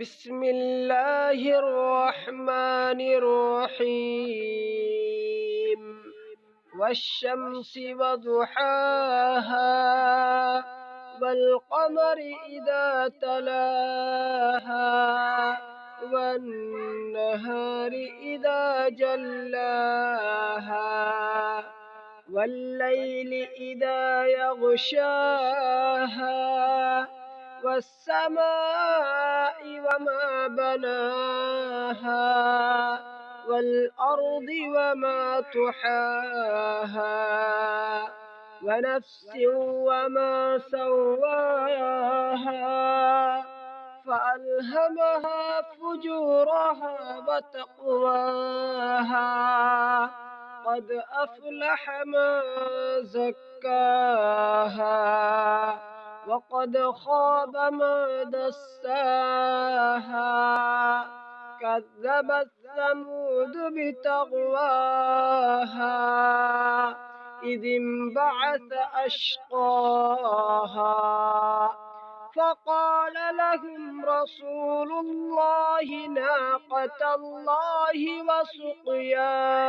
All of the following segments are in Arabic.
بسم الله الرحمن الرحيم والشمس وضحاها والقمر إذا تلاها والنهار إذا جلاها والليل إذا يغشاها والسماء وما بناها والأرض وما طحاها ونفس وما سواها فألهمها فجورها وتقواها قد أفلح من زكاها وقد خاب من دساها كذبت ثمود بطغواها إذ انبعث أشقاها فقال لهم رسول الله ناقة الله وسقياها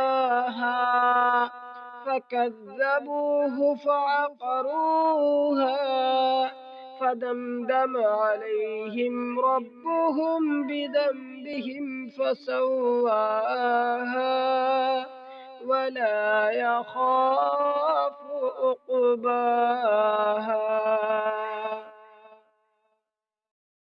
فكذبوه فعقروها فدمدم عليهم ربهم بذنبهم فسواها ولا يخاف عقباها.